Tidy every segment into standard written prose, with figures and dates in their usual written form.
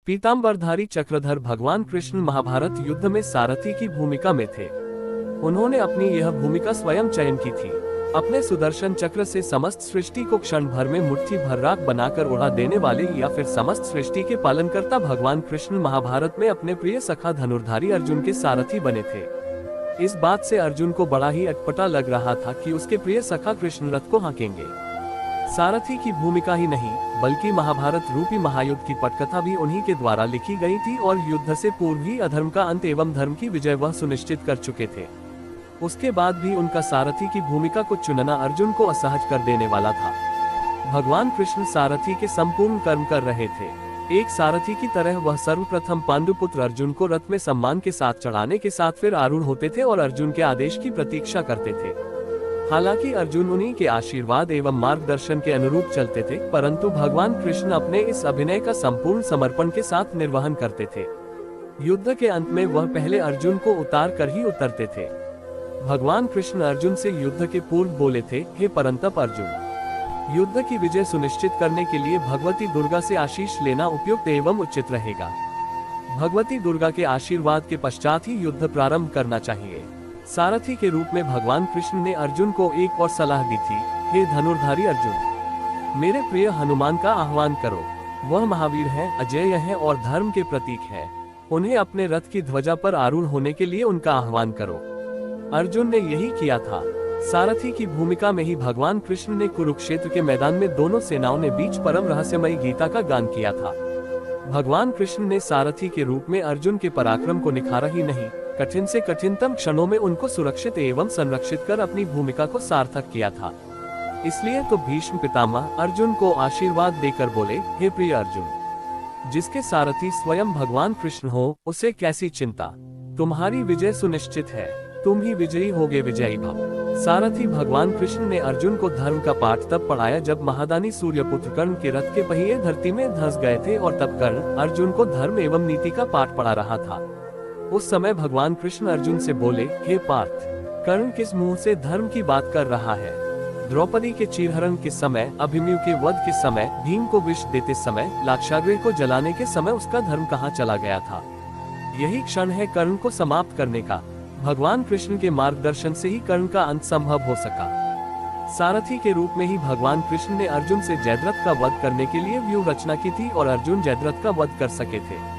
पीताम्बरधारी चक्रधर भगवान कृष्ण महाभारत युद्ध में सारथी की भूमिका में थे। उन्होंने अपनी यह भूमिका स्वयं चयन की थी। अपने सुदर्शन चक्र से समस्त सृष्टि को क्षण भर में मुट्ठी भर राख बनाकर उड़ा देने वाले या फिर समस्त सृष्टि के पालनकर्ता भगवान कृष्ण महाभारत में अपने प्रिय सखा धनुर्धारी अर्जुन के सारथी बने थे। इस बात से अर्जुन को बड़ा ही अटपटा लग रहा था कि उसके प्रिय सखा कृष्ण रथ को हाँकेंगे। सारथी की भूमिका ही नहीं बल्कि महाभारत रूपी महायुद्ध की पटकथा भी उन्हीं के द्वारा लिखी गई थी और युद्ध से पूर्व ही अधर्म का अंत एवं धर्म की विजय वह सुनिश्चित कर चुके थे। उसके बाद भी उनका सारथी की भूमिका को चुनना अर्जुन को असहज कर देने वाला था। भगवान कृष्ण सारथी के संपूर्ण कर्म कर रहे थे। एक सारथी की तरह वह सर्वप्रथम पांडुपुत्र अर्जुन को रथ में सम्मान के साथ चढ़ाने के साथ फिर आरूढ़ होते थे और अर्जुन के आदेश की प्रतीक्षा करते थे। हालांकि अर्जुन उन्हीं के आशीर्वाद एवं मार्गदर्शन के अनुरूप चलते थे, परंतु भगवान कृष्ण अपने इस अभिनय का संपूर्ण समर्पण के साथ निर्वहन करते थे। युद्ध के अंत में वह पहले अर्जुन को उतार कर ही उतरते थे। भगवान कृष्ण अर्जुन से युद्ध के पूर्व बोले थे, हे परंतप अर्जुन, युद्ध की विजय सुनिश्चित करने के लिए भगवती दुर्गा से आशीष लेना उपयुक्त एवं उचित रहेगा। भगवती दुर्गा के आशीर्वाद के पश्चात ही युद्ध प्रारंभ करना चाहिए। सारथी के रूप में भगवान कृष्ण ने अर्जुन को एक और सलाह दी थी, हे धनुर्धारी अर्जुन, मेरे प्रिय हनुमान का आह्वान करो। वह महावीर है, अजेय है और धर्म के प्रतीक है। उन्हें अपने रथ की ध्वजा पर आरूढ़ होने के लिए उनका आह्वान करो। अर्जुन ने यही किया था। सारथी की भूमिका में ही भगवान कृष्ण ने कुरुक्षेत्र के मैदान में दोनों सेनाओं ने बीच परम रहस्यमयी गीता का गान किया था। भगवान कृष्ण ने सारथी के रूप में अर्जुन के पराक्रम को निखारा ही नहीं, कठिन से कठिनतम क्षणों में उनको सुरक्षित एवं संरक्षित कर अपनी भूमिका को सार्थक किया था। इसलिए तो भीष्म पितामह अर्जुन को आशीर्वाद देकर बोले, हे प्रिय अर्जुन, जिसके सारथी स्वयं भगवान कृष्ण हो, उसे कैसी चिंता। तुम्हारी विजय सुनिश्चित है, तुम ही विजयी होगे, विजयी भव। सारथी भगवान कृष्ण ने अर्जुन को धर्म का पाठ तब पढ़ाया जब महादानी सूर्यपुत्र कर्ण के रथ के पहिए धरती में धंस गए थे और तब कर्ण अर्जुन को धर्म एवं नीति का पाठ पढ़ा रहा था। उस समय भगवान कृष्ण अर्जुन से बोले, हे पार्थ, कर्ण किस मुंह से धर्म की बात कर रहा है। द्रौपदी के चीरहरण के समय, अभिमन्यु के वध के समय, भीम को विष देते समय, लाक्षागृह को जलाने के समय उसका धर्म कहाँ चला गया था। यही क्षण है कर्ण को समाप्त करने का। भगवान कृष्ण के मार्गदर्शन से ही कर्ण का अंत संभव हो सका। सारथी के रूप में ही भगवान कृष्ण ने अर्जुन से जयद्रथ का वध करने के लिए व्यूह रचना की थी और अर्जुन जयद्रथ का वध कर सके थे।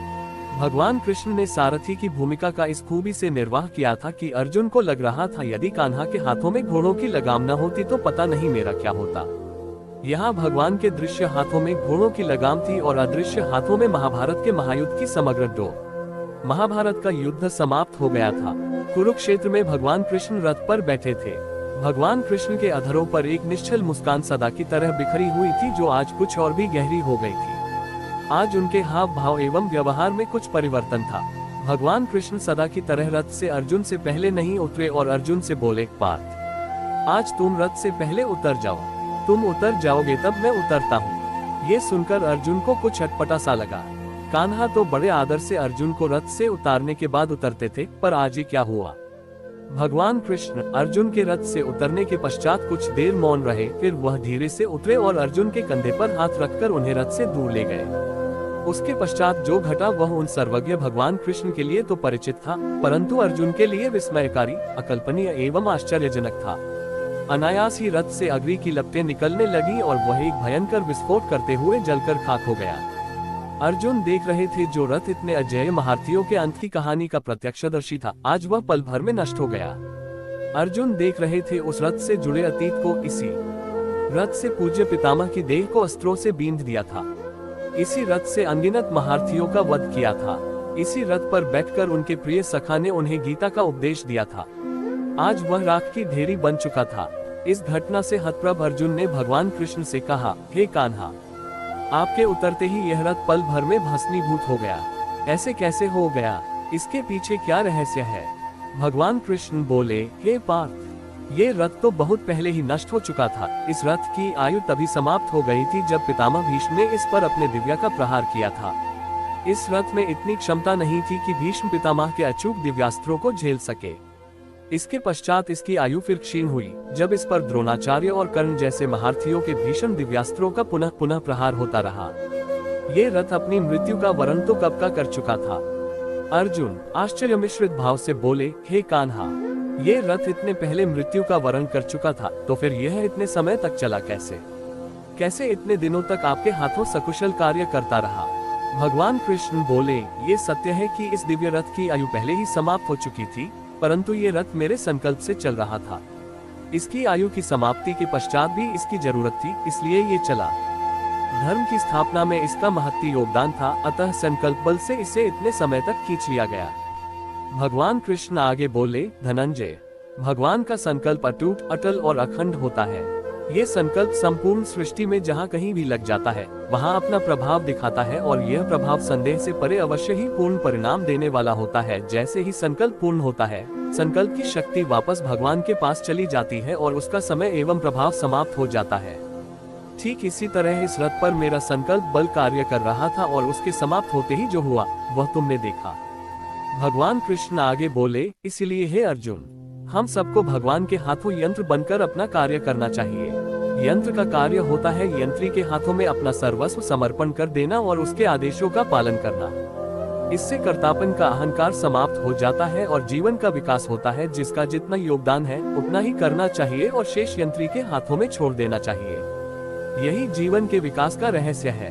भगवान कृष्ण ने सारथी की भूमिका का इस खूबी से निर्वाह किया था कि अर्जुन को लग रहा था यदि कान्हा के हाथों में घोड़ों की लगाम न होती तो पता नहीं मेरा क्या होता। यहाँ भगवान के दृश्य हाथों में घोड़ों की लगाम थी और अदृश्य हाथों में महाभारत के महायुद्ध की समग्र डोर। महाभारत का युद्ध समाप्त हो गया था। कुरुक्षेत्र में भगवान कृष्ण रथ पर बैठे थे। भगवान कृष्ण के अधरों पर एक निश्चल मुस्कान सदा की तरह बिखरी हुई थी, जो आज कुछ और भी गहरी हो गई थी। आज उनके हाव भाव एवं व्यवहार में कुछ परिवर्तन था। भगवान कृष्ण सदा की तरह रथ से अर्जुन से पहले नहीं उतरे और अर्जुन से बोले, पार्थ, आज तुम रथ से पहले उतर जाओ। तुम उतर जाओगे तब मैं उतरता हूँ। ये सुनकर अर्जुन को कुछ अटपटा सा लगा। कान्हा तो बड़े आदर से अर्जुन को रथ से उतारने के बाद उतरते थे, पर आज ये क्या हुआ। भगवान कृष्ण अर्जुन के रथ से उतरने के पश्चात कुछ देर मौन रहे, फिर वह धीरे से उतरे और अर्जुन के कंधे पर हाथ रखकर उन्हें रथ से दूर ले गए। उसके पश्चात जो घटा वह उन सर्वज्ञ भगवान कृष्ण के लिए तो परिचित था, परंतु अर्जुन के लिए विस्मयकारी, अकल्पनीय एवं आश्चर्यजनक था। अनायास ही रथ से अग्नि की लपटें निकलने लगी और वह एक भयंकर विस्फोट करते हुए जलकर खाक हो गया। अर्जुन देख रहे थे जो रथ इतने अजेय महारथियों के अंत की कहानी का प्रत्यक्षदर्शी था, आज वह पल भर में नष्ट हो गया। अर्जुन देख रहे थे उस रथ से जुड़े अतीत को। इसी रथ से पूज्य पितामह की देह को अस्त्रों से बींध दिया था। इसी रथ से अनगिनत महारथियों का वध किया था। इसी रथ पर बैठकर उनके प्रिय सखा ने उन्हें गीता का उपदेश दिया था। आज वह राख की ढेरी बन चुका था। इस घटना से हतप्रभ अर्जुन ने भगवान कृष्ण से कहा, हे कान्हा, आपके उतरते ही यह रथ पल भर में भस्मीभूत हो गया। ऐसे कैसे हो गया, इसके पीछे क्या रहस्य है। भगवान कृष्ण बोले, हे पार्थ, ये रथ तो बहुत पहले ही नष्ट हो चुका था। इस रथ की आयु तभी समाप्त हो गई थी जब पितामह भीष्म ने इस पर अपने दिव्या का प्रहार किया था। इस रथ में इतनी क्षमता नहीं थी कि भीष्म पितामह के अचूक दिव्यास्त्रों को झेल सके। इसके पश्चात इसकी आयु फिर क्षीण हुई, जब इस पर द्रोणाचार्य और कर्ण जैसे महारथियों के भीषण दिव्यास्त्रों का पुनः पुनः प्रहार होता रहा। ये रथ अपनी मृत्यु का वरण तो कब का कर चुका था। अर्जुन आश्चर्य मिश्रित भाव से बोले, हे कान्हा, ये रथ इतने पहले मृत्यु का वरण कर चुका था, तो फिर यह इतने समय तक चला कैसे? कैसे इतने दिनों तक आपके हाथों सकुशल कार्य करता रहा? भगवान कृष्ण बोले, ये सत्य है कि इस दिव्य रथ की आयु पहले ही समाप्त हो चुकी थी, परंतु ये रथ मेरे संकल्प से चल रहा था। इसकी आयु की समाप्ति के पश्चात भी इसकी जरूरत थी, इसलिए ये चला। धर्म की स्थापना में इसका महत्वपूर्ण योगदान था, अतः संकल्प बल से इसे इतने समय तक खींच लिया गया। भगवान कृष्ण आगे बोले, धनंजय, भगवान का संकल्प अटूट, अटल और अखंड होता है। ये संकल्प संपूर्ण सृष्टि में जहाँ कहीं भी लग जाता है, वहाँ अपना प्रभाव दिखाता है, और यह प्रभाव संदेह से परे अवश्य ही पूर्ण परिणाम देने वाला होता है। जैसे ही संकल्प पूर्ण होता है, संकल्प की शक्ति वापस भगवान के पास चली जाती है और उसका समय एवं प्रभाव समाप्त हो जाता है। ठीक इसी तरह इस रथ पर मेरा संकल्प बल कार्य कर रहा था, और उसके समाप्त होते ही जो हुआ वह तुमने देखा। भगवान कृष्ण आगे बोले, इसीलिए हे अर्जुन, हम सबको भगवान के हाथों यंत्र बनकर अपना कार्य करना चाहिए। यंत्र का कार्य होता है यंत्री के हाथों में अपना सर्वस्व समर्पण कर देना और उसके आदेशों का पालन करना। इससे कर्तापन का अहंकार समाप्त हो जाता है और जीवन का विकास होता है। जिसका जितना योगदान है उतना ही करना चाहिए और शेष यंत्री के हाथों में छोड़ देना चाहिए। यही जीवन के विकास का रहस्य है।